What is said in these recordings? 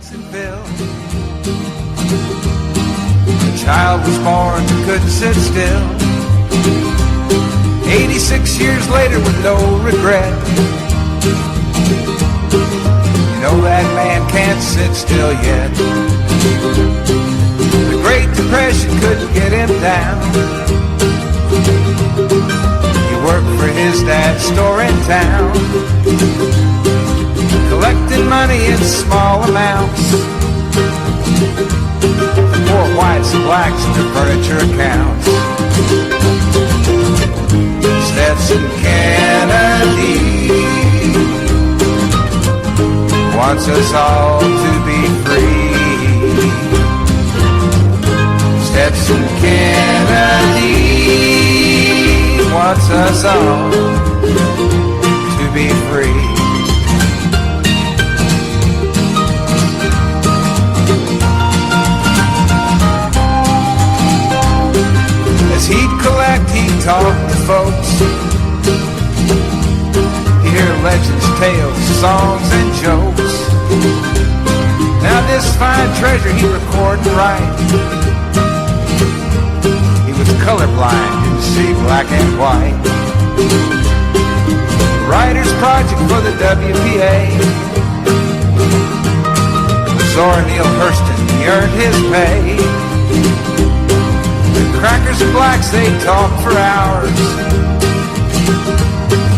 Jacksonville. The child was born but couldn't sit still. 86 years later with no regret. You know that man can't sit still yet. The Great Depression couldn't get him down. He worked for his dad's store in town, collecting money in small amounts for poor whites and blacks in their furniture accounts. Stetson Kennedy wants us all to be free. Stetson Kennedy wants us all to be free. As he'd collect, he'd talk to folks. He'd hear legends, tales, songs, and jokes. Now this fine treasure he'd record and write. He was colorblind, didn't see black and white. Writer's project for the WPA. With Zora Neale Hurston, he earned his pay. Crackers and blacks, they talked for hours.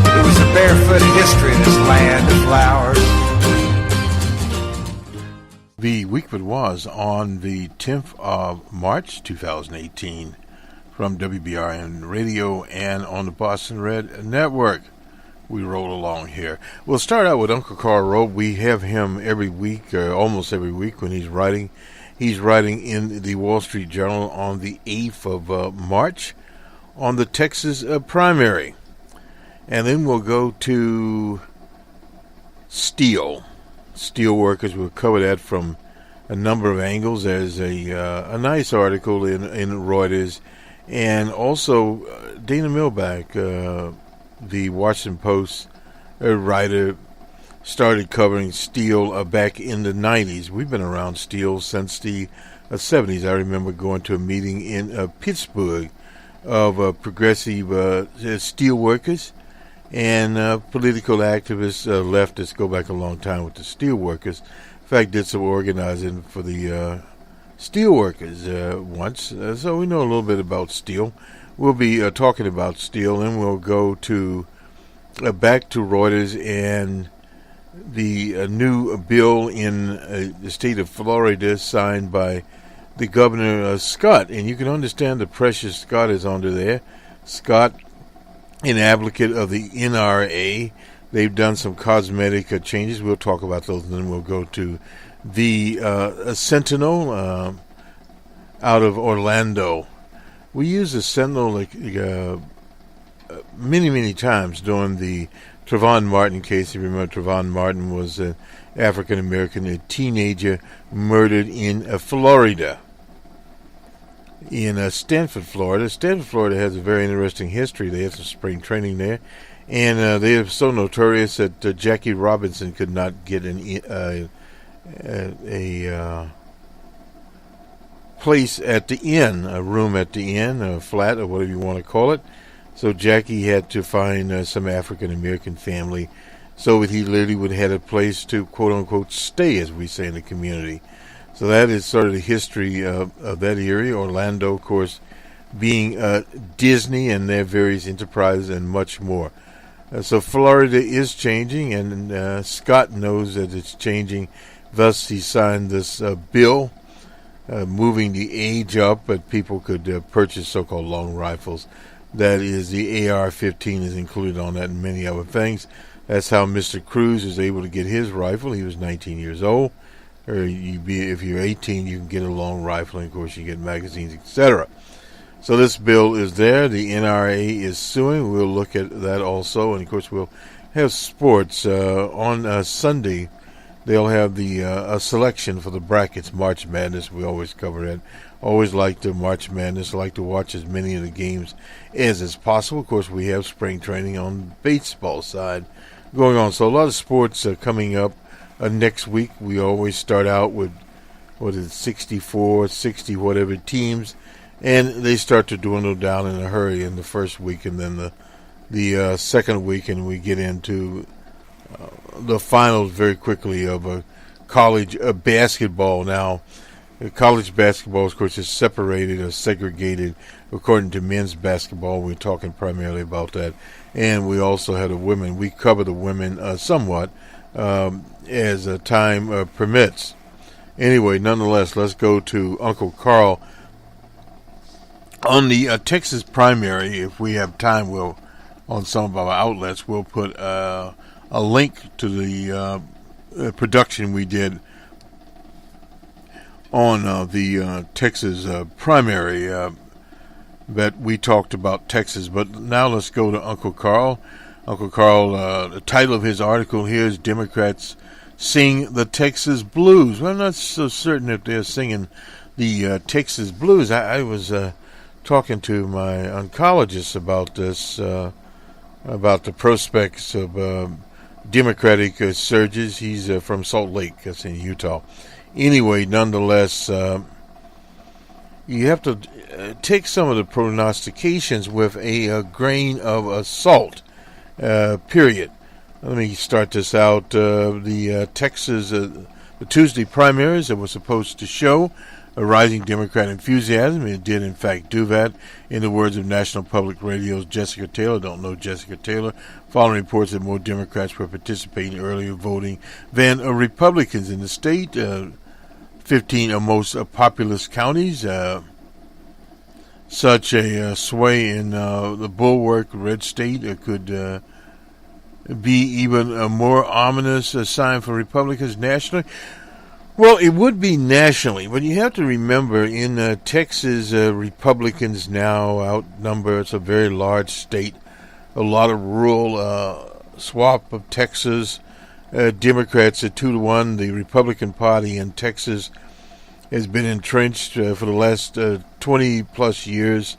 It was a barefooted history of this land of flowers. The week that was on the 10th of March 2018 from WBRN Radio and on the Boston Red Network. We roll along here. We'll start out with Uncle Carl Rowe. We have him every week, almost every week when he's writing. He's writing in the Wall Street Journal on the 8th of March on the Texas primary. And then we'll go to steel. Steel workers. We'll cover that from a number of angles. There's a nice article in Reuters. And also Dana Milback, the Washington Post writer, started covering steel back in the 90s. We've been around steel since the 70s. I remember going to a meeting in Pittsburgh of progressive steel workers and political activists, leftists, go back a long time with the steel workers. In fact, did some organizing for the steel workers once. So we know a little bit about steel. We'll be talking about steel, and we'll go to back to Reuters and the new bill in the state of Florida signed by the governor, Scott. And you can understand the pressure Scott is under there. Scott, an advocate of the NRA. They've done some cosmetic changes. We'll talk about those, and then we'll go to the Sentinel out of Orlando. We used the Sentinel many, many times during the Trayvon Martin case. You remember Trayvon Martin was an African-American, teenager murdered in Florida, in Stanford, Florida. Stanford, Florida has a very interesting history. They had some spring training there, and they are so notorious that Jackie Robinson could not get a place at the inn, a room at the inn, a flat, or whatever you want to call it. So Jackie had to find some African-American family so that he literally would have a place to, quote-unquote, stay, as we say in the community. So that is sort of the history of that area. Orlando, of course, being Disney and their various enterprises and much more. So Florida is changing, and Scott knows that it's changing. Thus, he signed this bill moving the age up, but people could purchase so-called long rifles. That is, the AR-15 is included on that and many other things. That's how Mr. Cruz was able to get his rifle. He was 19 years old. Or if you're 18, you can get a long rifle, and of course you get magazines, etc. So this bill is there. The NRA is suing. We'll look at that also, and of course we'll have sports on Sunday. They'll have the a selection for the brackets, March Madness. We always cover that. Always like the March Madness. Like to watch as many of the games as is possible. Of course, we have spring training on the baseball side going on. So a lot of sports coming up next week. We always start out with, 64, 60, whatever teams, and they start to dwindle down in a hurry in the first week, and then the second week, and we get into the finals very quickly of college basketball. Now, college basketball, of course, is separated or segregated according to men's basketball. We're talking primarily about that. And we also had the women. We cover the women somewhat as time permits. Anyway, nonetheless, let's go to Uncle Carl. On the Texas primary, if we have time, on some of our outlets, we'll put a link to the production we did on the Texas primary that we talked about Texas. But now let's go to Uncle Carl. Uncle Carl, the title of his article here is Democrats Sing the Texas Blues. Well, I'm not so certain if they're singing the Texas Blues. I was talking to my oncologist about this, about the prospects of Democratic surges. He's from Salt Lake, that's in Utah. Anyway, nonetheless, you have to take some of the prognostications with a grain of salt, period. Let me start this out. The Texas, the Tuesday primaries that were supposed to show a rising Democrat enthusiasm. It did, in fact, do that. In the words of National Public Radio's Jessica Taylor, don't know Jessica Taylor, following reports that more Democrats were participating earlier voting than Republicans in the state. 15 of most populous counties. Such a sway in the bulwark red state could be even a more ominous sign for Republicans nationally. Well, it would be nationally, but you have to remember in Texas, Republicans now outnumber. It's a very large state, a lot of rural swath of Texas. Democrats are 2-1. The Republican Party in Texas has been entrenched for the last 20 plus years,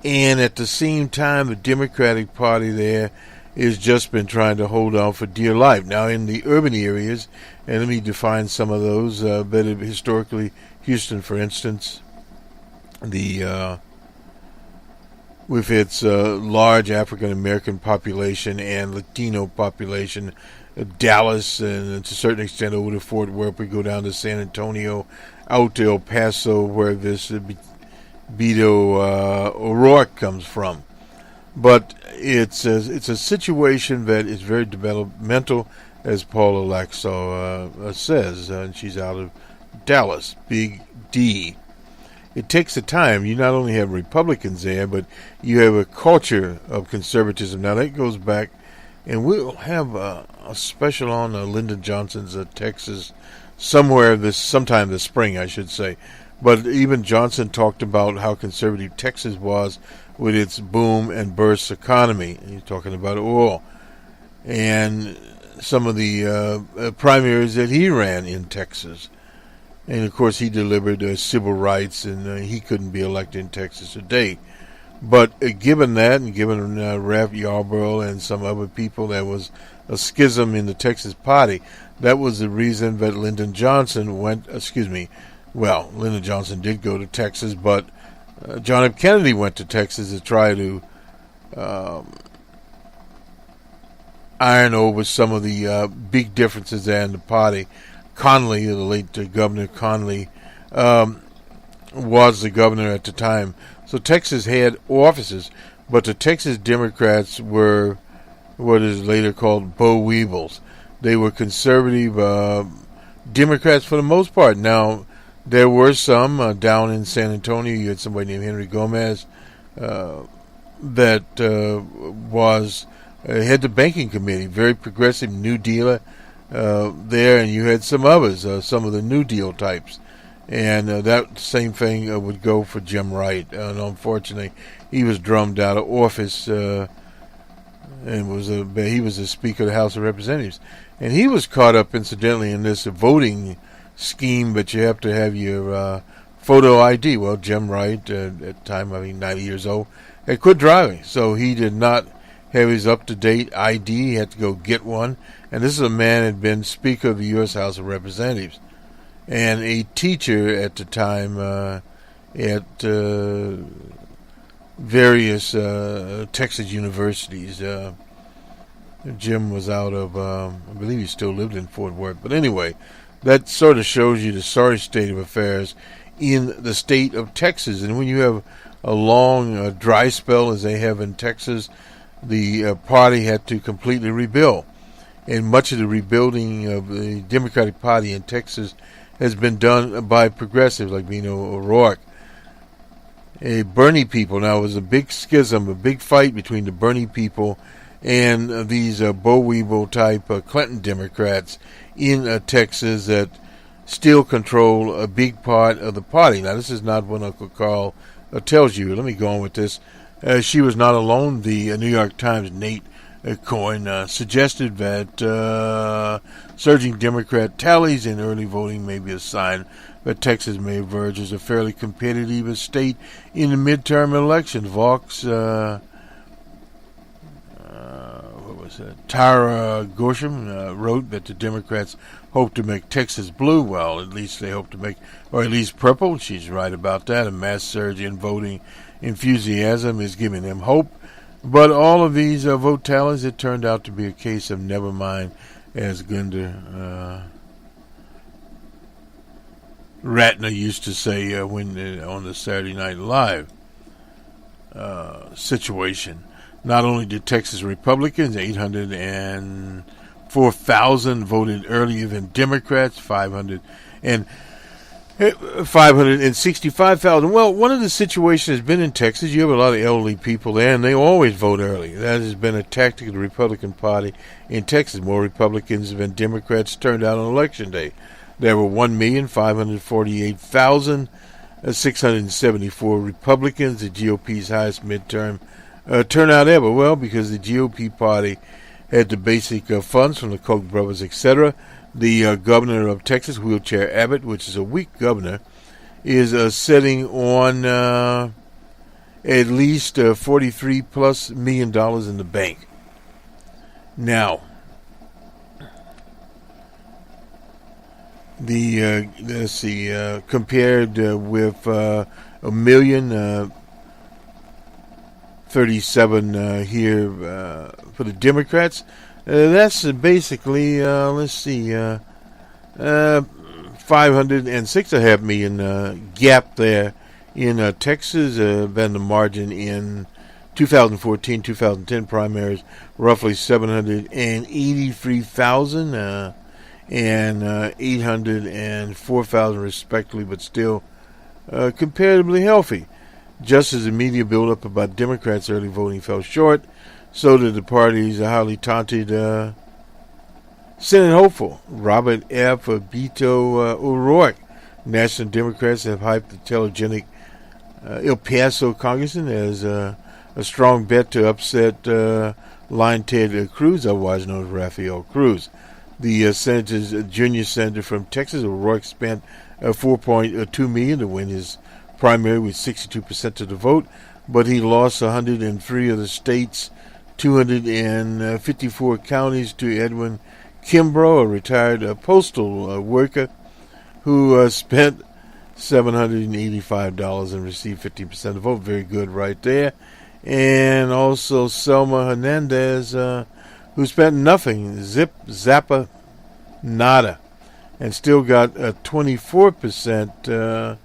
and at the same time, the Democratic Party there has just been trying to hold on for dear life. Now, in the urban areas, and let me define some of those, better historically, Houston, for instance, the with its large African-American population and Latino population, Dallas, and to a certain extent over to Fort Worth. We go down to San Antonio, out to El Paso, where this Beto O'Rourke comes from. But it's a situation that is very developmental, as Paula Laxo says, and she's out of Dallas, Big D. It takes the time. You not only have Republicans there, but you have a culture of conservatism. Now, that goes back, and we'll have a special on Lyndon Johnson's Texas sometime this spring, I should say. But even Johnson talked about how conservative Texas was with its boom and burst economy. He's talking about oil. And some of the primaries that he ran in Texas. And, of course, he delivered civil rights, and he couldn't be elected in Texas today. But given that, and given Ralph Yarborough and some other people, there was a schism in the Texas party. That was the reason that Lyndon Johnson Lyndon Johnson did go to Texas, but John F. Kennedy went to Texas to try to iron over some of the big differences there in the party. Conley, the late Governor Conley, was the governor at the time. So Texas had offices, but the Texas Democrats were what is later called boll weevils. They were conservative Democrats for the most part. Now, there were some down in San Antonio. You had somebody named Henry Gomez that was head the banking committee, very progressive New Dealer there, and you had some others, some of the New Deal types. And that same thing would go for Jim Wright. And unfortunately, he was drummed out of office and he was the Speaker of the House of Representatives. And he was caught up, incidentally, in this voting scheme, but you have to have your photo ID. Well, Jim Wright, at the time, 90 years old, had quit driving. So he did not have his up-to-date ID. He had to go get one. And this is a man who had been Speaker of the U.S. House of Representatives and a teacher at the time at various Texas universities. Jim was out of, I believe he still lived in Fort Worth. But anyway, that sort of shows you the sorry state of affairs in the state of Texas. And when you have a long dry spell, as they have in Texas, the party had to completely rebuild. And much of the rebuilding of the Democratic Party in Texas has been done by progressives like Beto O'Rourke. Bernie people, now it was a big schism, a big fight between the Bernie people and these Bo Weeble type Clinton Democrats in Texas that still control a big part of the party. Now, this is not what Uncle Carl tells you. Let me go on with this. She was not alone. The New York Times' Nate Cohen suggested that surging Democrat tallies in early voting may be a sign that Texas may emerge as a fairly competitive state in the midterm election. Vox Tara Gorsham wrote that the Democrats hope to make Texas blue. Well, at least they hope to make, or at least purple. She's right about that. A mass surge in voting enthusiasm is giving them hope. But all of these vote tallies, it turned out to be a case of never mind, as Glenda Ratner used to say when on the Saturday Night Live situation. Not only did Texas Republicans, 804,000 voted earlier than Democrats, 565,000. Well, one of the situations has been in Texas, you have a lot of elderly people there, and they always vote early. That has been a tactic of the Republican Party in Texas. More Republicans than Democrats turned out on Election Day. There were 1,548,674 Republicans, the GOP's highest midterm turnout ever. Well, because the GOP party had the basic funds from the Koch brothers, etc. The governor of Texas, Wheelchair Abbott, which is a weak governor, is sitting on at least $43+ million in the bank. Now, let's see, compared with $1,037,000 here for the Democrats. That's basically, let's see, $506.5 million gap there in Texas. Then the margin in 2014-2010 primaries, roughly 783,000 and 804,000 respectively, but still comparatively healthy. Just as the media build-up about Democrats' early voting fell short, so did the party's highly taunted Senate hopeful, Robert F. Beto O'Rourke. National Democrats have hyped the telegenic El Paso congressman as a strong bet to upset Line Ted Cruz, otherwise known as Rafael Cruz. The senator's junior senator from Texas, O'Rourke, spent $4.2 million to win his primary with 62% of the vote, but he lost 103 of the state's 254 counties to Edwin Kimbrough, a retired postal worker who spent $785 and received 15% of the vote. Very good right there. And also Selma Hernandez, who spent nothing, zappa, nada, and still got 24%,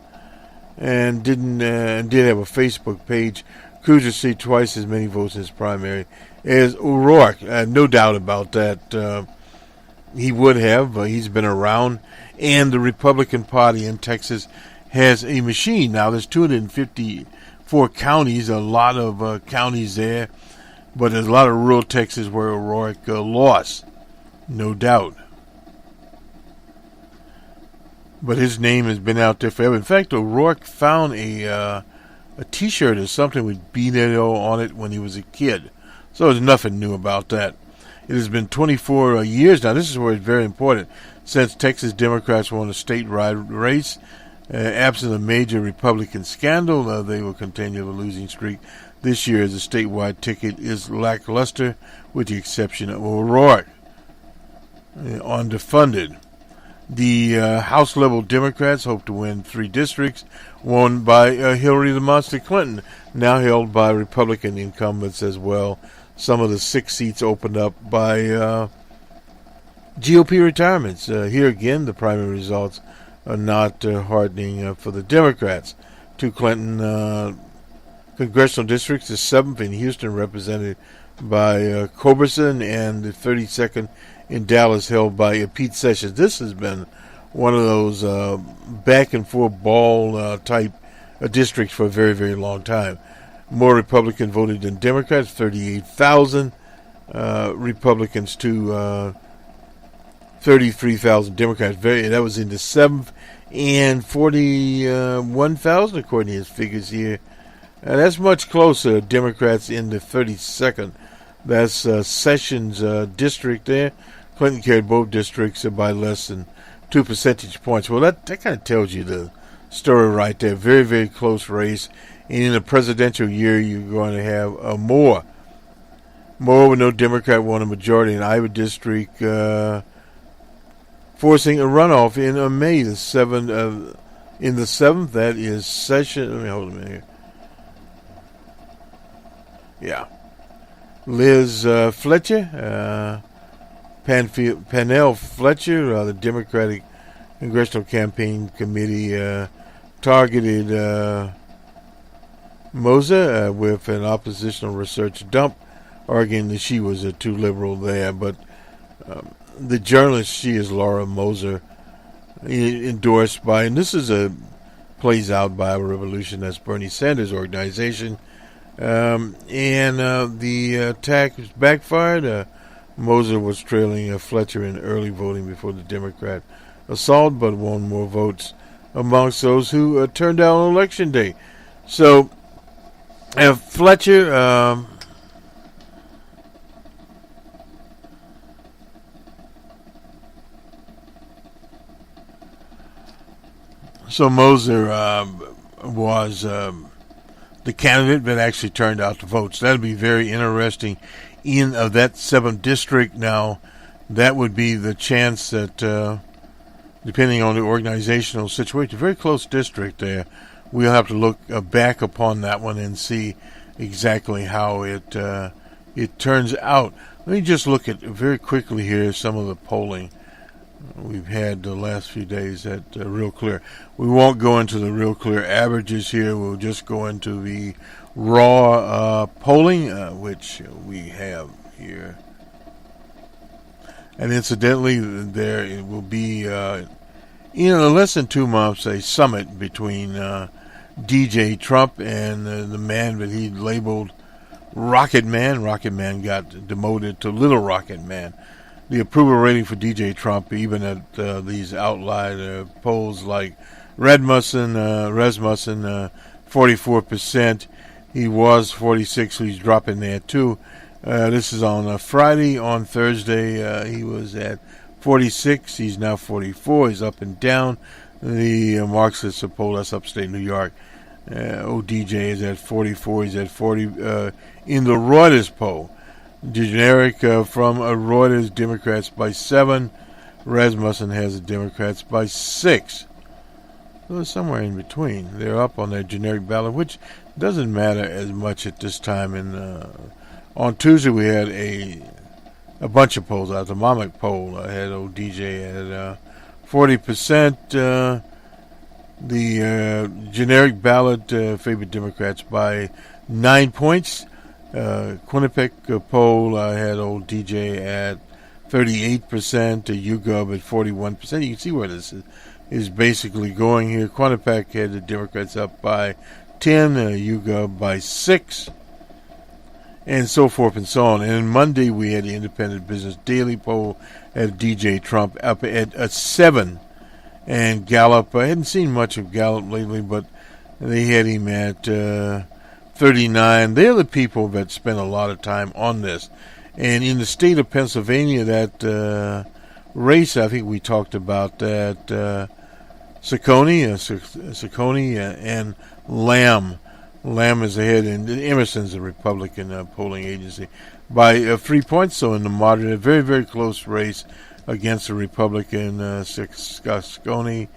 and did have a Facebook page. Cruz received twice as many votes in his primary as O'Rourke. No doubt about that. He would have. He's been around, and the Republican Party in Texas has a machine. Now, there's 254 counties, a lot of counties there, but there's a lot of rural Texas where O'Rourke lost, no doubt. But his name has been out there forever. In fact, O'Rourke found a T-shirt or something with Beto on it when he was a kid. So there's nothing new about that. It has been 24 years now. This is where it's very important. Since Texas Democrats won a statewide race, absent a major Republican scandal, they will continue the losing streak. this year, the statewide ticket is lackluster, with the exception of O'Rourke. Underfunded. The House-level Democrats hope to win 3 districts, won by Hillary the Monster Clinton, now held by Republican incumbents as well. Some of the 6 seats opened up by GOP retirements. Here again, the primary results are not heartening for the Democrats. 2 Clinton congressional districts, the 7th in Houston represented by Culberson, and the 32nd in Dallas held by Pete Sessions. This has been one of those back and forth ball type districts for a very, very long time. More Republicans voted than Democrats, 38,000 Republicans to 33,000 Democrats. That was in the 7th, and 41,000 according to his figures here. That's much closer. Democrats in the 32nd. That's Sessions' district there. Clinton carried both districts by less than 2 percentage points. Well, that kind of tells you the story right there. Very, very close race. And in a presidential year, you're going to have more. Moreover, no Democrat won a majority in Iowa district, forcing a runoff in May the 7th. In the 7th, that is Sessions. Let me hold a minute here. Yeah. Liz Fletcher, Panel Fletcher, the Democratic Congressional Campaign Committee targeted Moser with an oppositional research dump, arguing that she was too liberal there. But the journalist, she is Laura Moser, endorsed by, and this is plays out by a revolution, that's Bernie Sanders' organization. And the attack backfired. Moser was trailing Fletcher in early voting before the Democrat assault, but won more votes amongst those who turned out on Election Day. So, Fletcher, Moser was the candidate that actually turned out the votes. That'll be very interesting in that 7th district. Now, that would be the chance that, depending on the organizational situation, very close district there. We'll have to look back upon that one and see exactly how it turns out. Let me just look at very quickly here some of the polling we've had the last few days at Real Clear. We won't go into the Real Clear averages here. We'll just go into the raw polling, which we have here. And incidentally, there it will be in less than 2 months a summit between DJ Trump and the man that he labeled Rocket Man. Rocket Man got demoted to Little Rocket Man. The approval rating for DJ Trump, even at these outlier polls like Rasmussen, 44%. He was 46, so he's dropping there too. This is on Friday. On Thursday, he was at 46. He's now 44. He's up and down. The Marxist poll, that's upstate New York. ODJ is at 44. He's at 40 in the Reuters poll. Generic from Reuters, Democrats by 7. Rasmussen has the Democrats by 6. So somewhere in between. They're up on their generic ballot, which doesn't matter as much at this time. And on Tuesday we had a bunch of polls out. The Mamak poll had ODJ at 40%. The generic ballot favored Democrats by 9 points. Quinnipiac poll had old DJ at 38%, YouGov at 41%. You can see where this is basically going here. Quinnipiac had the Democrats up by 10, YouGov by 6, and so forth and so on. And Monday we had the Independent Business Daily poll at DJ Trump up at 7, and Gallup. I hadn't seen much of Gallup lately, but they had him at 39. They're the people that spend a lot of time on this. And in the state of Pennsylvania, that race, I think we talked about that, Ciccone and Lamb Lamb is ahead, and Emerson's a Republican polling agency, by 3 points. So in the moderate, a very, very close race against the Republican Scasconi.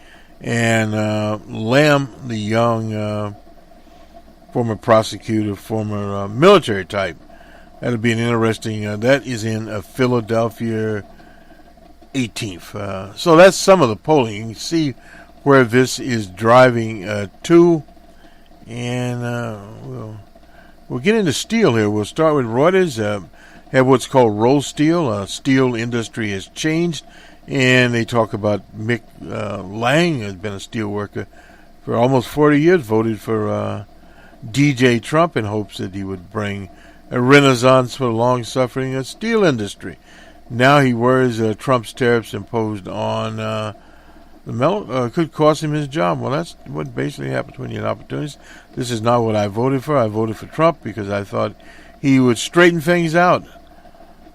And Lamb, the young former prosecutor, former military type. That'll be an interesting, that is in Philadelphia 18th. So that's some of the polling. You can see where this is driving to. And we'll get into steel here. We'll start with Reuters. Have what's called roll steel. Steel industry has changed. And they talk about Mick Lang, has been a steel worker for almost 40 years, voted for DJ Trump in hopes that he would bring a renaissance for the long-suffering steel industry. Now he worries Trump's tariffs imposed on the metal could cost him his job. Well, that's what basically happens when you have opportunities. This is not what I voted for. I voted for Trump because I thought he would straighten things out,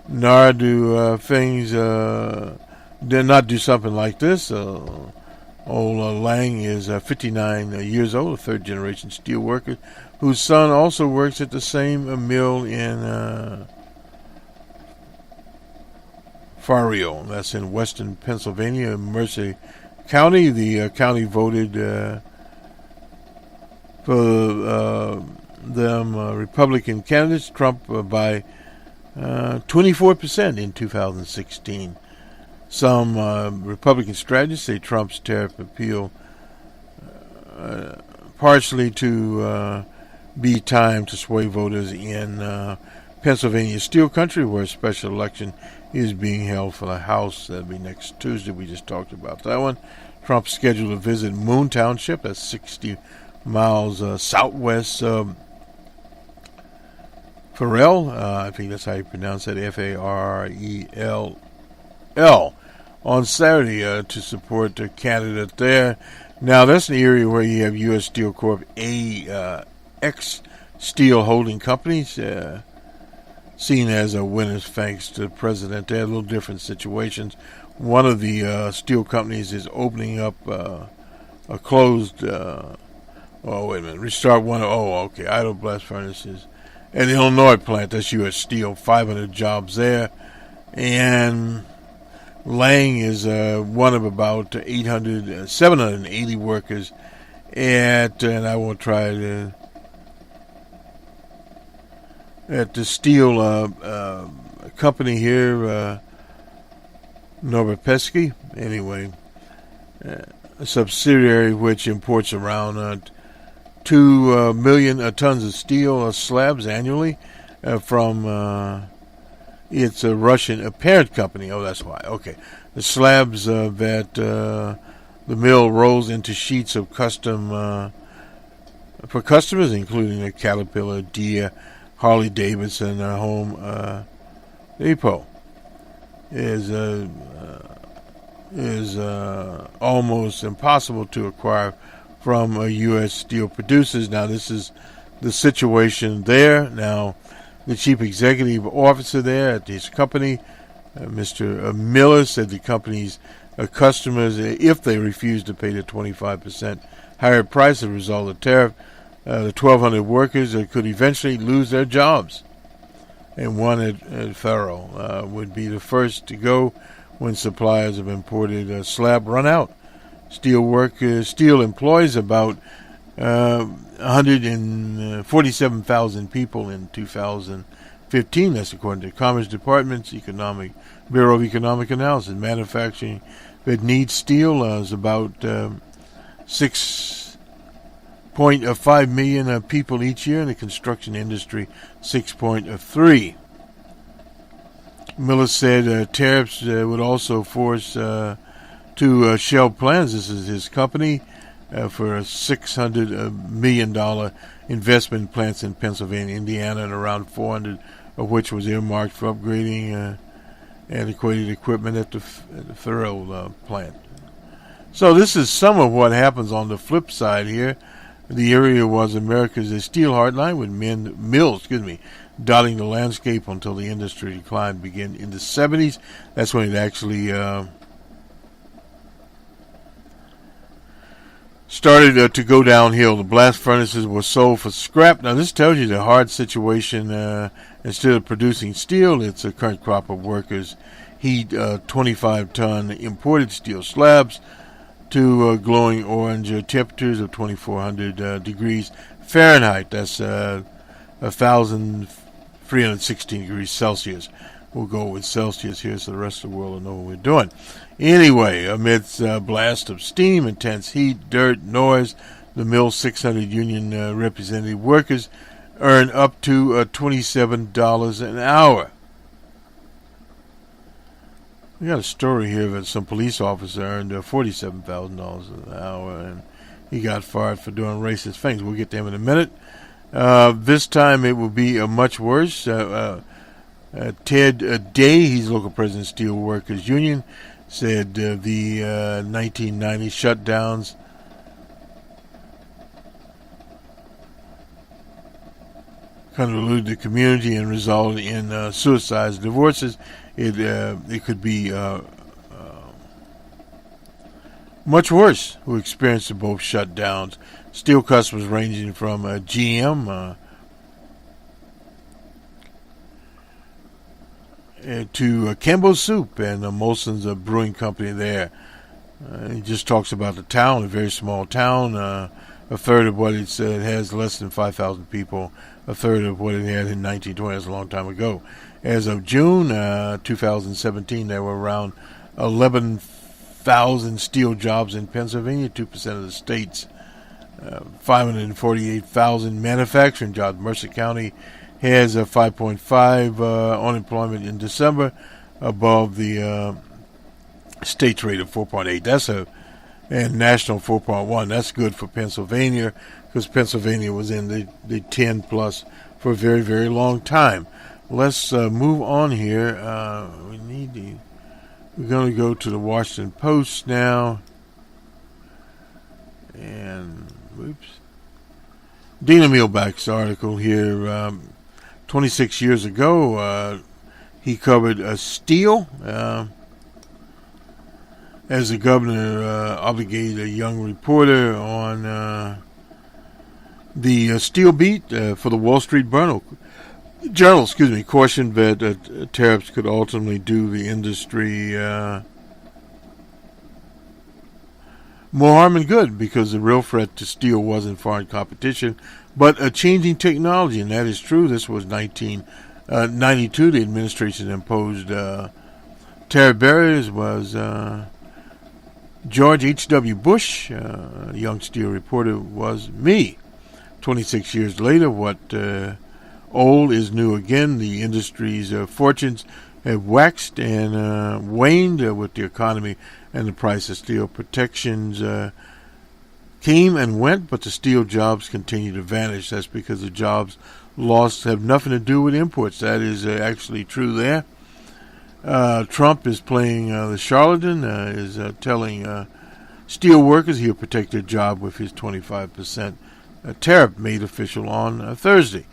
nor do things did not do something like this. Old Lang is 59 years old, a third-generation steel worker, whose son also works at the same mill in Fario. That's in western Pennsylvania, Mercer County. The county voted for them Republican candidates, Trump by 24% in 2016. Some Republican strategists say Trump's tariff appeal partially to be timed to sway voters in Pennsylvania steel country, where a special election is being held for the House. That'll be next Tuesday. We just talked about that one. Trump's scheduled to visit Moon Township. That's 60 miles southwest Farrell. I think that's how you pronounce it, Farrell. On Saturday to support the candidate there. Now, that's an area where you have U.S. Steel Corp, ex-steel holding companies, seen as a winners thanks to the president. They're a little different situations. One of the steel companies is opening up a closed, restart one. Idle blast furnaces. And the Illinois plant, that's U.S. Steel, 500 jobs there. And Lang is one of about 780 workers at the steel company here, Norbert anyway, a subsidiary which imports around 2 million tons of steel slabs annually from it's a Russian parent company. Oh, that's why. Okay. The slabs that the mill rolls into sheets of custom for customers, including a Caterpillar, Deere, Harley Davidson, Home Depot, is almost impossible to acquire from U.S. steel producers. Now, this is the situation there. Now, the chief executive officer there at this company, Mr. Miller, said the company's customers, if they refuse to pay the 25% higher price as a result of the tariff, the 1,200 workers could eventually lose their jobs. And one at Faro would be the first to go when suppliers of imported slab run out. Steel employs about 147,000 people in 2015. That's according to the Commerce Department's Bureau of Economic Analysis. Manufacturing that needs steel is about 6.5 million people each year. In the construction industry, 6.3. Miller said tariffs would also force to shelve plans. This is his company. For a $600 million investment in plants in Pennsylvania, Indiana, and around 400 of which was earmarked for upgrading antiquated equipment at the Farrell plant. So this is some of what happens on the flip side here. The area was America's steel hardline with mills dotting the landscape until the industry decline began in the 70s. That's when it actually started to go downhill. The blast furnaces were sold for scrap. Now, this tells you the hard situation. Instead of producing steel, it's a current crop of workers heat 25-ton imported steel slabs to glowing orange temperatures of 2,400 degrees Fahrenheit. That's 1,316 degrees Celsius. We'll go with Celsius here so the rest of the world will know what we're doing. Anyway, amidst a blast of steam, intense heat, dirt, noise, the mill's 600 union representative workers earn up to $27 an hour. We got a story here that some police officer earned $47,000 an hour, and he got fired for doing racist things. We'll get to him in a minute. This time it will be much worse. Ted Day, he's local president of Steel Workers Union, said the 1990 shutdowns convoluted the community and resulted in suicides and divorces. It could be much worse who experienced both shutdowns. Steel customers ranging from GM to Campbell Soup and Molson's brewing company there. He just talks about the town, a very small town. A third of what it has less than 5,000 people. A third of what it had in 1920. That's a long time ago. As of June 2017, there were around 11,000 steel jobs in Pennsylvania, 2% of the state's 548,000 manufacturing jobs. Mercer County has a 5.5 unemployment in December, above the state's rate of 4.8. And national 4.1. That's good for Pennsylvania, because Pennsylvania was in the 10 plus for a very, very long time. Let's move on here. We're going to go to the Washington Post now. And, Dina Mielbach's article here. 26 years ago, he covered steel. As the governor obligated a young reporter on the steel beat for the Wall Street Journal, cautioned that tariffs could ultimately do the industry more harm than good, because the real threat to steel wasn't foreign competition, but a changing technology, and that is true. This was 1992. The administration imposed tariff barriers. Was George H.W. Bush, a young steel reporter, was me. 26 years later, what old is new again. The industry's fortunes have waxed and waned with the economy and the price of steel. Protections came and went, but the steel jobs continue to vanish. That's because the jobs lost have nothing to do with imports. That is actually true there. Trump is playing the charlatan, is telling steel workers he'll protect their job with his 25% tariff made official on Thursday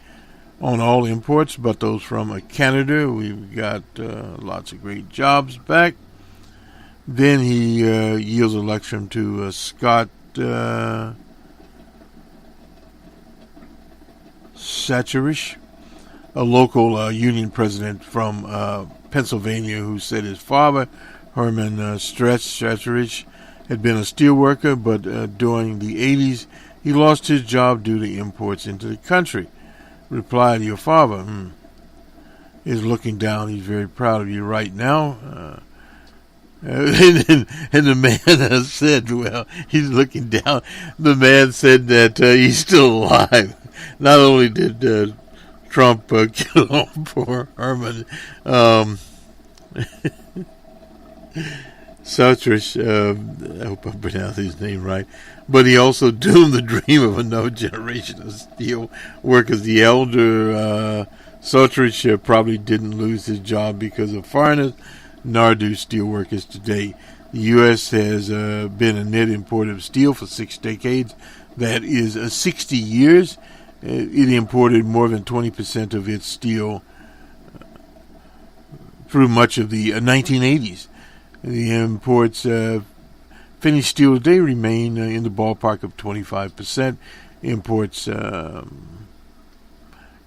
on all imports, but those from Canada. We've got lots of great jobs back. Then he yields election to Scott Satcherich, a local union president from Pennsylvania, who said his father, Herman Satcherich, had been a steel worker, but during the 80s he lost his job due to imports into the country. Replied, your father is looking down. He's very proud of you right now. And the man said, well, he's looking down. The man said that he's still alive. Not only did Trump kill off poor Herman Sautrich, I hope I pronounced his name right, but he also doomed the dream of another generation of steel workers. The elder Sautrich probably didn't lose his job because of foreigners, nor do steel workers today. The U.S. has been a net importer of steel for 6 decades. That is 60 years. It imported more than 20% of its steel through much of the 1980s. The imports Finished steel today remain in the ballpark of 25%. Imports in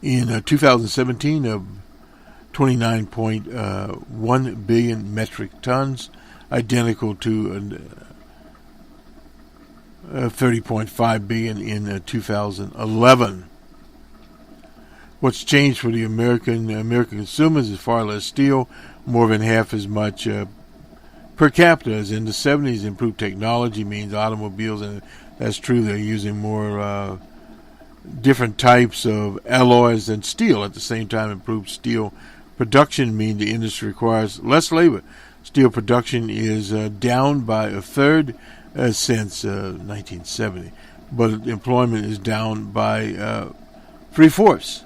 2017 of 29.1 billion metric tons, identical to 30.5 billion in 2011. What's changed for the American consumers is far less steel, more than half as much per capita as in the 70s. Improved technology means automobiles, and that's true, they're using more different types of alloys than steel. At the same time, improved steel production means the industry requires less labor. Steel production is down by a third since 1970, but employment is down by 3/4.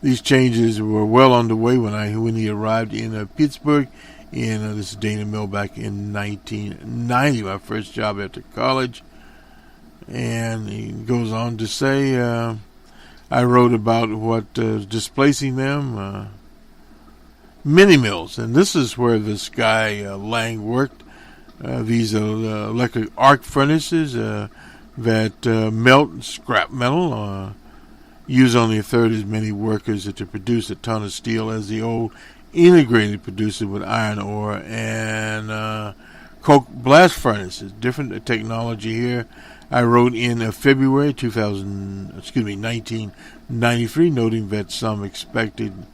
These changes were well underway when he arrived in Pittsburgh. This is Dana Mill back in 1990, my first job after college. And he goes on to say, I wrote about what is displacing them, mini mills. And this is where this guy Lang worked. These electric arc furnaces that melt scrap metal, use only a third as many workers to produce a ton of steel as the old integrated producer with iron ore and coke blast furnaces. Different technology here. I wrote in February 1993, noting that some expected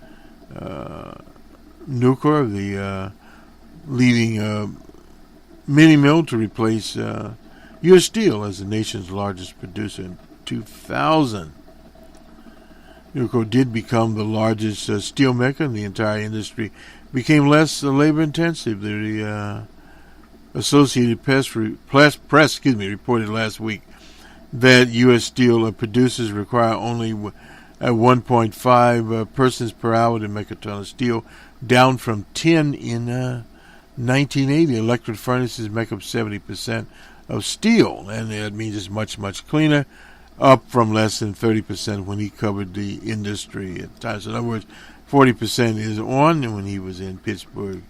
Nucor, the leading mini mill, to replace U.S. Steel as the nation's largest producer in 2000. Nucor did become the largest steel maker, and the entire industry became less labor intensive. The Associated Press reported last week that U.S. Steel producers require only 1.5 persons per hour to make a ton of steel, down from 10 in 1980. Electric furnaces make up 70% of steel, and that means it's much, much cleaner, up from less than 30% when he covered the industry at the time. So in other words, 40% is on when he was in Pittsburgh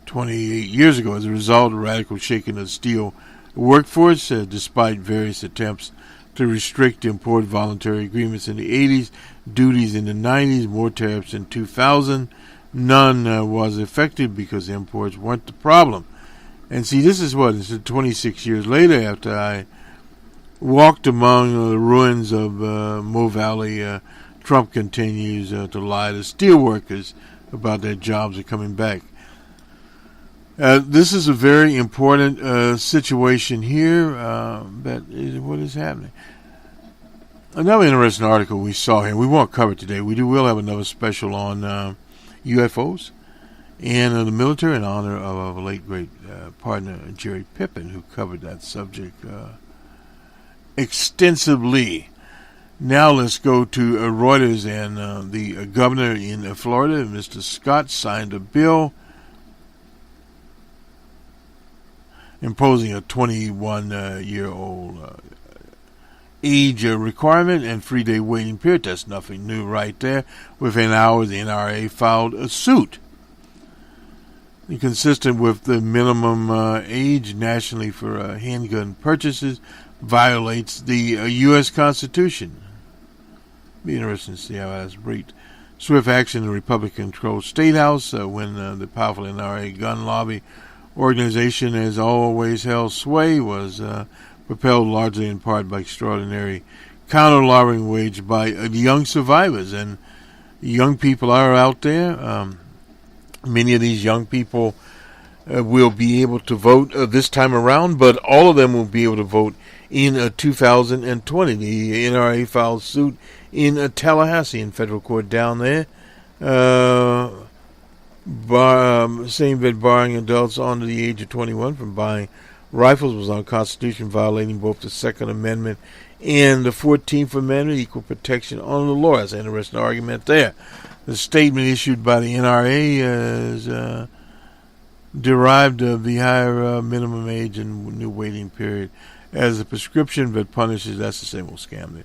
28 years ago. As a result of radical shaking of the steel workforce, despite various attempts to restrict import voluntary agreements in the 80s, duties in the 90s, more tariffs in 2000, none was effective because imports weren't the problem. And see, this is 26 years later after I walked among the ruins of Mo Valley. Trump continues to lie to steel workers about their jobs are coming back. This is a very important situation here. That is what is happening. Another interesting article we saw here, we won't cover it today. We'll have another special on UFOs and the military in honor of a late great partner, Jerry Pippin, who covered that subject extensively. Now let's go to Reuters, and the governor in Florida, Mr. Scott, signed a bill imposing a 21-year-old age requirement and 3-day waiting period. That's nothing new right there. Within hours, the NRA filed a suit. Consistent with the minimum age nationally for handgun purchases, violates the U.S. Constitution. Be interesting to see how that's briefed. Swift action in the Republican-controlled State House when the powerful NRA gun lobby organization has always held sway was propelled largely in part by extraordinary counter-lobbying waged by young survivors. And young people are out there. Many of these young people will be able to vote this time around, but all of them will be able to vote in 2020. The NRA filed suit in Tallahassee in federal court down there, saying that barring adults under the age of 21 from buying rifles was unconstitutional, violating both the Second Amendment and the 14th Amendment, equal protection under the law. That's an interesting argument there. The statement issued by the NRA is derived of the higher minimum age and new waiting period as a prescription that punishes. That's the same old scam.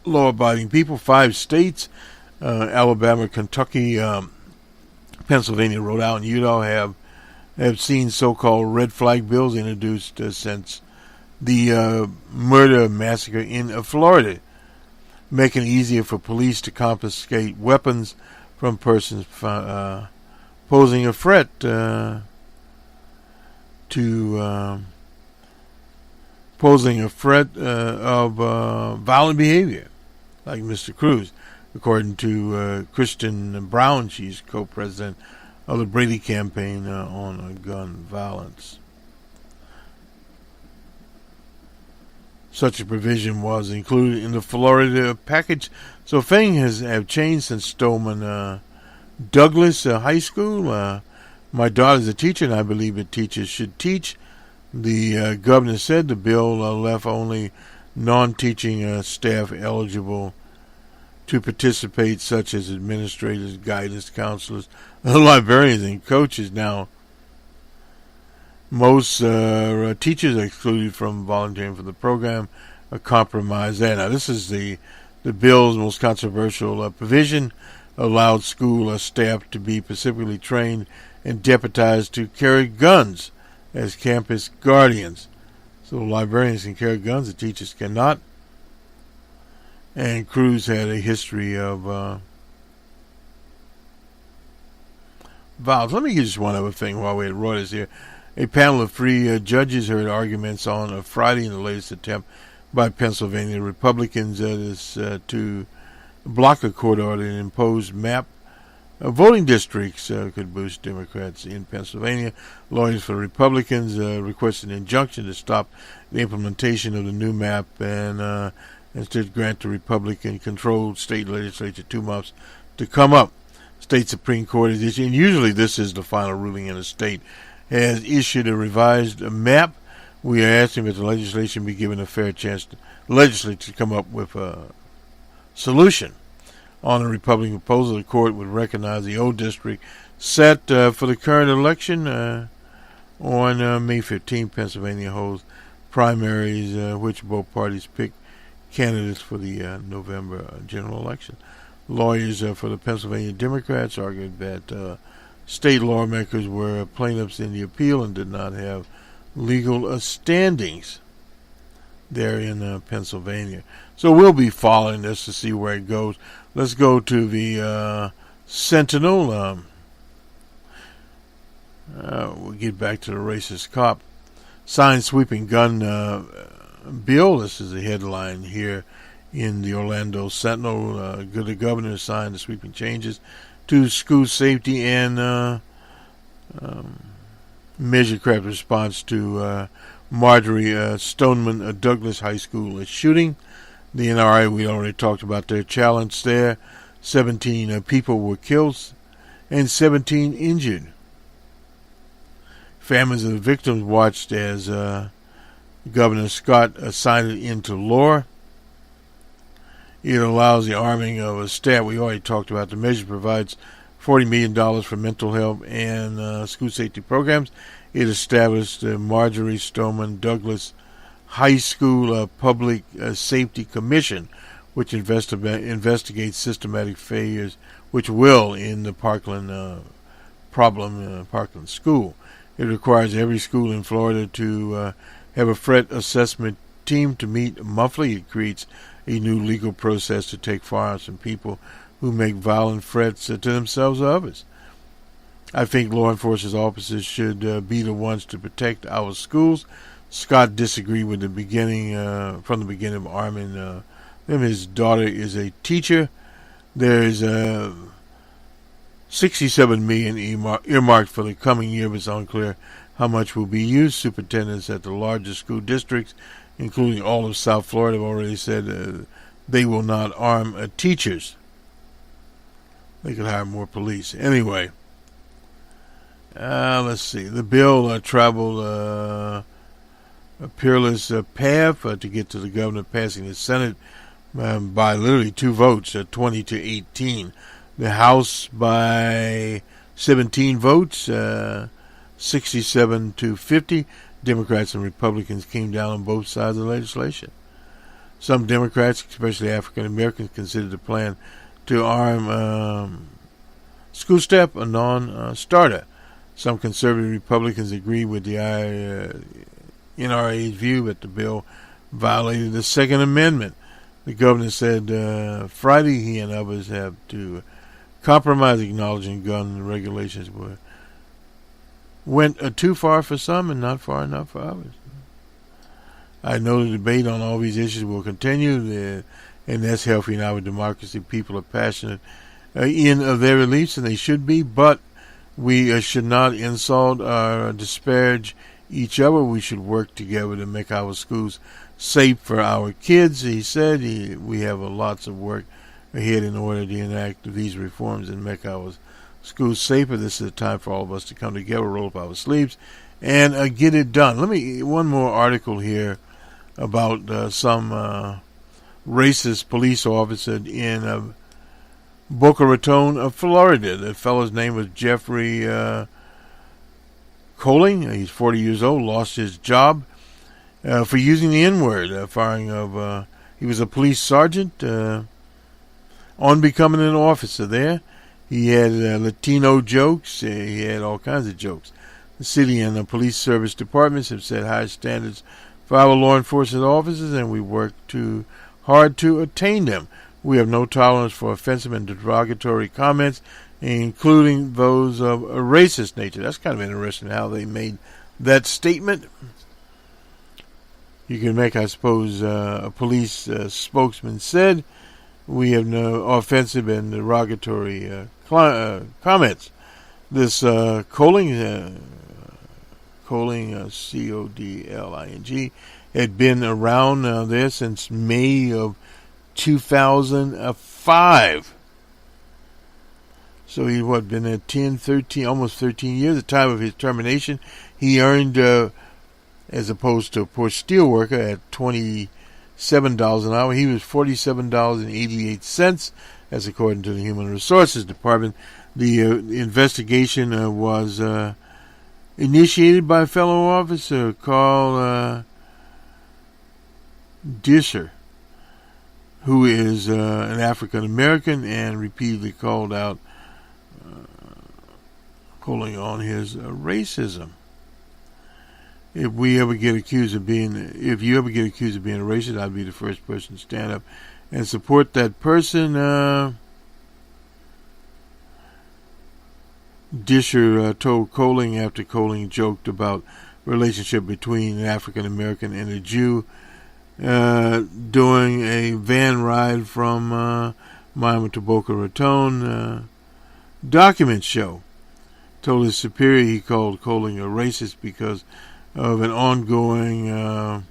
Law-abiding people, 5 states, Alabama, Kentucky, Pennsylvania, Rhode Island, Utah have seen so-called red flag bills introduced since the murder massacre in Florida, making it easier for police to confiscate weapons from persons posing a threat of violent behavior, like Mr. Cruz. According to Kristen Brown, she's co-president of the Brady campaign on gun violence. Such a provision was included in the Florida package. So things have changed since Stoneman Douglas High School. My daughter's a teacher, and I believe that teachers should teach. The governor said the bill left only non-teaching staff eligible to participate, such as administrators, guidance counselors, librarians, and coaches. Now, most teachers are excluded from volunteering for the program. A compromise there. Now, this is the bill's most controversial provision. Allowed school staff to be specifically trained and deputized to carry guns as campus guardians. So librarians can carry guns, the teachers cannot. And Cruz had a history of violence. Let me give you just one other thing while we're at Reuters here. A panel of three judges heard arguments on Friday in the latest attempt by Pennsylvania Republicans to block a court order and impose map voting districts could boost Democrats in Pennsylvania. Lawyers for Republicans requested an injunction to stop the implementation of the new map and instead grant the Republican-controlled state legislature 2 months to come up. State Supreme Court is issued, and usually this is the final ruling in a state, has issued a revised map. We are asking that the legislation be given a fair chance to legislature to come up with a solution. On a Republican proposal, the court would recognize the old district set for the current election on May 15. Pennsylvania holds primaries, which both parties pick candidates for the November general election. Lawyers for the Pennsylvania Democrats argued that state lawmakers were plaintiffs in the appeal and did not have legal standings there in Pennsylvania. So we'll be following this to see where it goes. Let's go to the Sentinel. We'll get back to the racist cop. Sign sweeping gun bill. This is a headline here in the Orlando Sentinel. The governor signed the sweeping changes to school safety and measure craft response to Marjorie Stoneman Douglas High School shooting. The NRA, we already talked about their challenge there. 17 people were killed and 17 injured. Families of the victims watched as Governor Scott signed it into law. It allows the arming of a staff. We already talked about the measure provides $40 million for mental health and school safety programs. It established the Marjorie Stoneman Douglas High School Public Safety Commission, which investigates systematic failures, which will in the Parkland Parkland school. It requires every school in Florida to have a threat assessment team to meet monthly. It creates a new legal process to take firearms from people who make violent threats to themselves or others. I think law enforcement officers should be the ones to protect our schools. Scott disagreed with the beginning, from the beginning of arming them. His daughter is a teacher. There's $67 million earmarked for the coming year, but it's unclear how much will be used. Superintendents at the largest school districts, including all of South Florida, have already said they will not arm teachers. They could hire more police. Anyway, let's see. The bill traveled a peerless path to get to the governor passing the Senate by literally 2 votes, 20 to 18. The House by 17 votes, 67 to 50. Democrats and Republicans came down on both sides of the legislation. Some Democrats, especially African Americans, considered the plan to arm school step, a non-starter. Some conservative Republicans agree with the NRA's view that the bill violated the Second Amendment. The governor said Friday he and others have to compromise, acknowledging gun regulations went too far for some and not far enough for others. I know the debate on all these issues will continue, and that's healthy in our democracy. People are passionate in their beliefs, and they should be, but we should not insult or disparage each other. We should work together to make our schools safe for our kids. He said we have lots of work ahead in order to enact these reforms and make our schools safer. This is a time for all of us to come together, roll up our sleeves, and get it done. One more article here about some racist police officer in Boca Raton, Florida. The fellow's name was Jeffrey Coling. He's 40 years old, lost his job for using the N-word, he was a police sergeant on becoming an officer there. He had Latino jokes. He had all kinds of jokes. The city and the police service departments have set high standards for our law enforcement officers, and we work too hard to attain them. We have no tolerance for offensive and derogatory comments, including those of a racist nature. That's kind of interesting how they made that statement. You can make, I suppose, a police spokesman said, we have no offensive and derogatory comments. This Coling, Codling, had been around there since May of 2005. So he'd been there 13, almost 13 years. At the time of his termination, he earned, as opposed to a poor steel worker at $27 an hour, he was $47.88, as according to the Human Resources Department. The investigation was initiated by a fellow officer called Disher, who is an African American, and repeatedly called out calling on his racism. If you ever get accused of being a racist, I'd be the first person to stand up and support that person. Disher told Coling after Coling joked about relationship between an African American and a Jew doing a van ride from Miami to Boca Raton document show. Told his superior he called Coling a racist because of an ongoing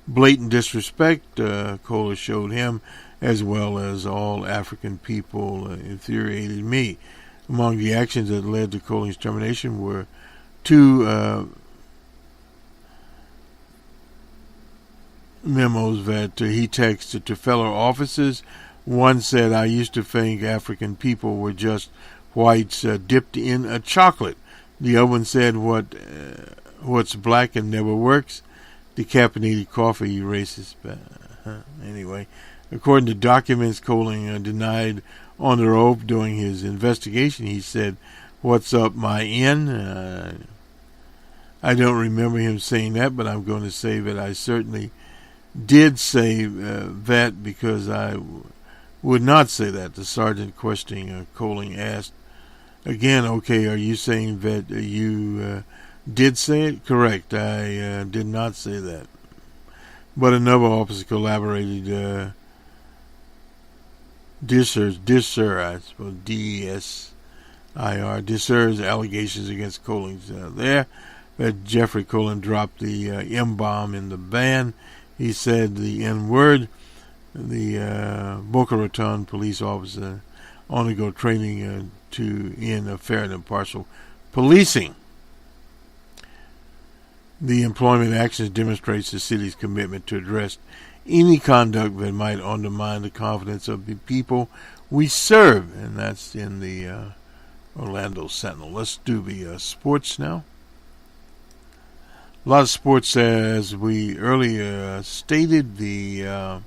blatant disrespect Coling showed him, as well as all African people, infuriated me. Among the actions that led to Coling's termination were two memos that he texted to fellow officers. One said, I used to think African people were just whites dipped in a chocolate. The other one said, what's black and never works? Decaffeinated coffee, you racist. Anyway, according to documents, Coling denied under oath during his investigation. He said, what's up, my N? I don't remember him saying that, but I'm going to say that I certainly did say that, because I would not say that. The sergeant questioning Coling asked again, okay, are you saying that you did say it? Correct, I did not say that. But another officer collaborated, Disher, I suppose, D-E-S-I-R, Disher's allegations against Coling's there, that Jeffrey Coling dropped the M-bomb in the van. He said the N-word. The Boca Raton police officer undergo training to end fair and impartial policing. The employment actions demonstrates the city's commitment to address any conduct that might undermine the confidence of the people we serve, and that's in the Orlando Sentinel. Let's do the sports now. A lot of sports, as we earlier stated. The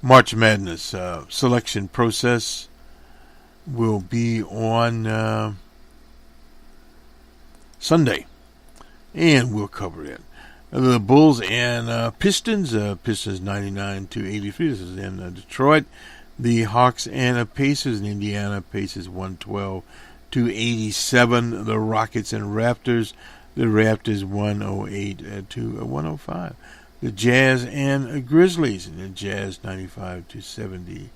March Madness selection process will be on Sunday, and we'll cover it. The Bulls and Pistons. Pistons 99-83. This is in Detroit. The Hawks and Pacers in Indiana. Pacers 112-87. The Rockets and Raptors. The Raptors 108-105. The Jazz and Grizzlies. The Jazz 95-78.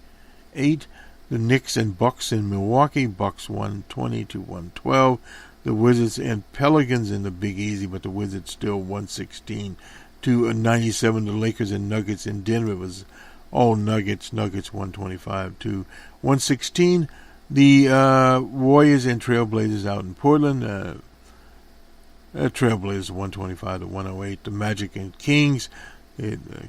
The Knicks and Bucks in Milwaukee. Bucks 120-112. The Wizards and Pelicans in the Big Easy, but the Wizards still 116-97. The Lakers and Nuggets in Denver. It was all Nuggets. Nuggets 125-116. The Warriors and Trailblazers out in Portland. Trailblazers 125-108. The Magic and Kings.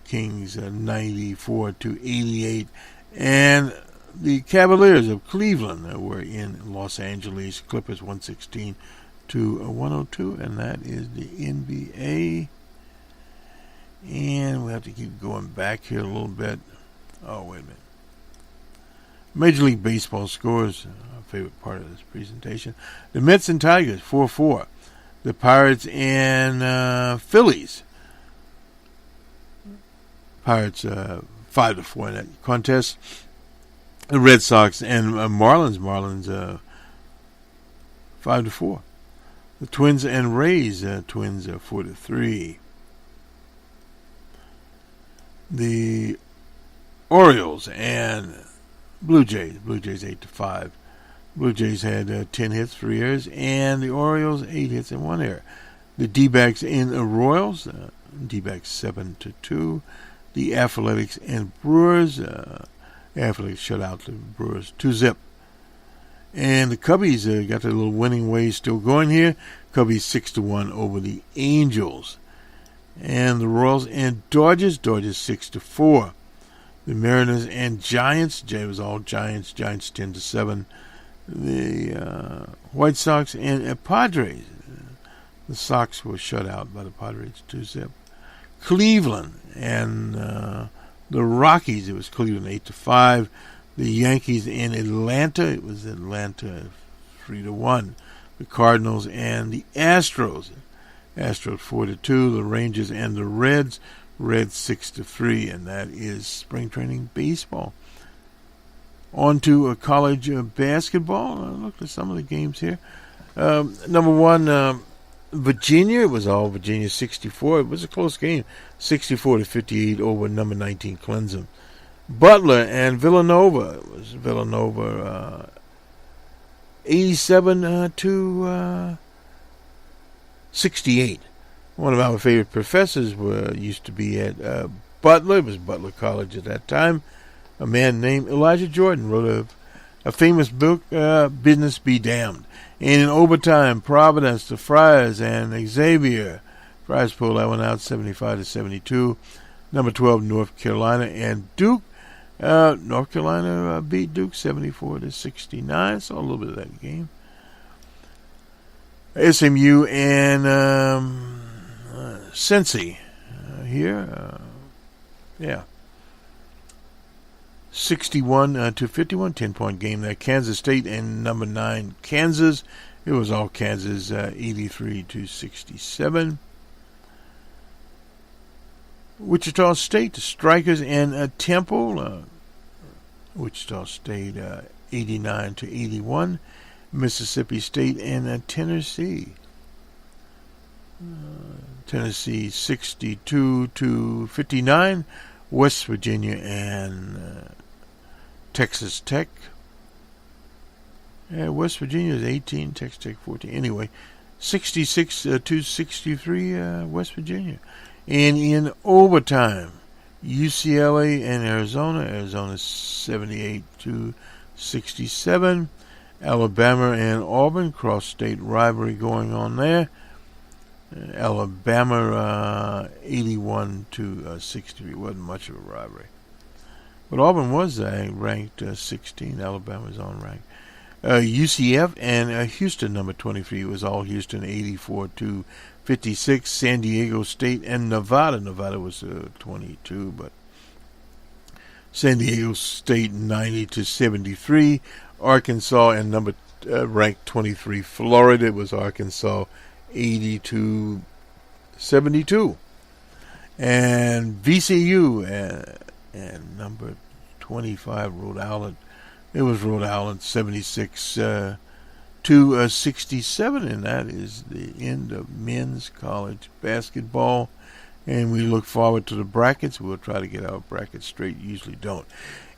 Kings 94-88. And the Cavaliers of Cleveland were in Los Angeles. Clippers 116-102, and that is the NBA. And we have to keep going back here a little bit. Oh, wait a minute. Major League Baseball scores, our favorite part of this presentation. The Mets and Tigers 4-4. The Pirates and Phillies. Pirates 5-4 in that contest. The Red Sox and Marlins. Marlins 5-4. The Twins and Rays. Twins 4-3. The Orioles and Blue Jays. Blue Jays 8-5. Blue Jays had 10 hits, 3 errors, and the Orioles 8 hits and 1 error. The D-backs in the Royals. D-backs 7-2. The Athletics and Brewers. Athletics shut out the Brewers 2-0. And the Cubbies got their little winning ways still going here. Cubbies 6-1 over the Angels. And the Royals and Dodgers. Dodgers 6-4. The Mariners and Giants. It was all Giants. Giants 10-7. The White Sox and Padres. The Sox were shut out by the Padres 2-0. Cleveland and the Rockies. It was Cleveland 8-5. The Yankees in Atlanta. It was Atlanta 3-1. The Cardinals and the Astros. Astros 4-2. The Rangers and the Reds. Reds 6-3. And that is spring training baseball. On to college basketball. Look at some of the games here. Number one, Virginia. It was all Virginia 64. It was a close game. 64-58 over number 19 Clemson. Butler and Villanova. It was Villanova 87-68. One of our favorite professors used to be at Butler. It was Butler College at that time. A man named Elijah Jordan wrote a famous book, Business Be Damned. And in overtime, Providence, the Friars, and Xavier. Friars pulled that one out 75-72. Number 12, North Carolina, and Duke. North Carolina beat Duke 74-69. Saw a little bit of that game. SMU and Cincy here. 61-51, 10-point game there. Kansas State and number 9 Kansas. It was all Kansas 83-67. Wichita State, the Strikers and Temple. Wichita State 89-81. Mississippi State and Tennessee. Tennessee 62-59. West Virginia and Texas Tech. West Virginia is 18, Texas Tech 14. Anyway, 66-63 West Virginia. And in overtime, UCLA and Arizona. Arizona 78-67. Alabama and Auburn, cross-state rivalry going on there. Alabama 81-63. Wasn't much of a rivalry. But Auburn was ranked 16. Alabama's on rank. UCF and Houston, number 23. It was all Houston 84-56. San Diego State and Nevada. Nevada was 22, but San Diego State 90-73. Arkansas and ranked 23 Florida was Arkansas 80-72. And VCU and number 25 Rhode Island. It was Rhode Island 76-67, and that is the end of men's college basketball. And we look forward to the brackets. We'll try to get our brackets straight. Usually don't.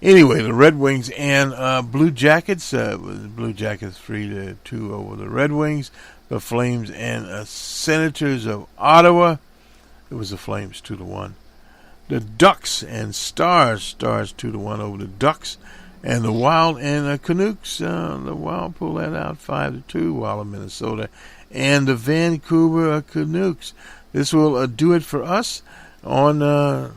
Anyway, the Red Wings and Blue Jackets. Blue Jackets 3-2 over the Red Wings. The Flames and Senators of Ottawa. It was the Flames 2-1. The Ducks and Stars. Stars 2-1 over the Ducks. And the Wild and Canucks. The Wild pull that out 5-2. Wild of Minnesota. And the Vancouver Canucks. This will do it for us on the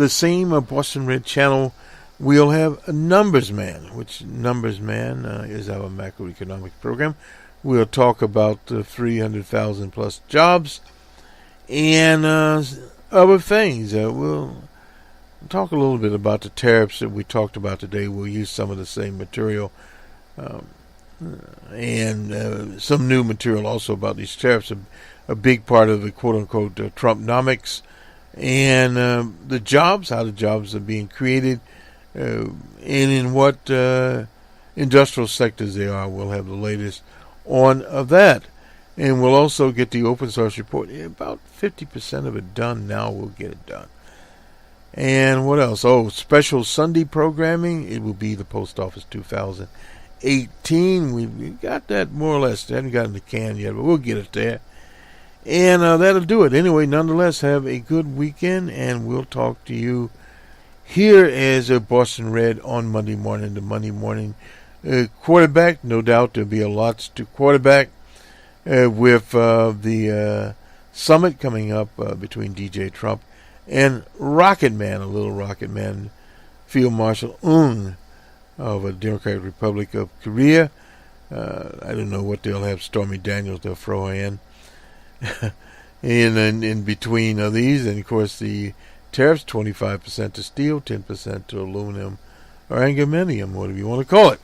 same Boston Red channel. We'll have a Numbers Man, which Numbers Man is our macroeconomic program. We'll talk about 300,000 plus jobs and other things. We'll talk a little bit about the tariffs that we talked about today. We'll use some of the same material and some new material also about these tariffs. A big part of the quote-unquote Trumpnomics and the jobs, how the jobs are being created, and in what industrial sectors they are. We'll have the latest on that. And we'll also get the open source report. About 50% of it done now. We'll get it done. And what else? Oh, special Sunday programming. It will be the Post Office 2018. We got that more or less. They haven't gotten the can yet, but we'll get it there. And that'll do it. Anyway, nonetheless, have a good weekend, and we'll talk to you here as a Boston Red on Monday morning, the Monday morning quarterback. No doubt there'll be a lot to quarterback with the summit coming up between DJ Trump and Rocket Man, a little Rocket Man, Field Marshal Ung of the Democratic Republic of Korea. I don't know what they'll have Stormy Daniels, they'll throw her in. in between these, and of course the tariffs, 25% to steel, 10% to aluminum or aluminium, whatever you want to call it.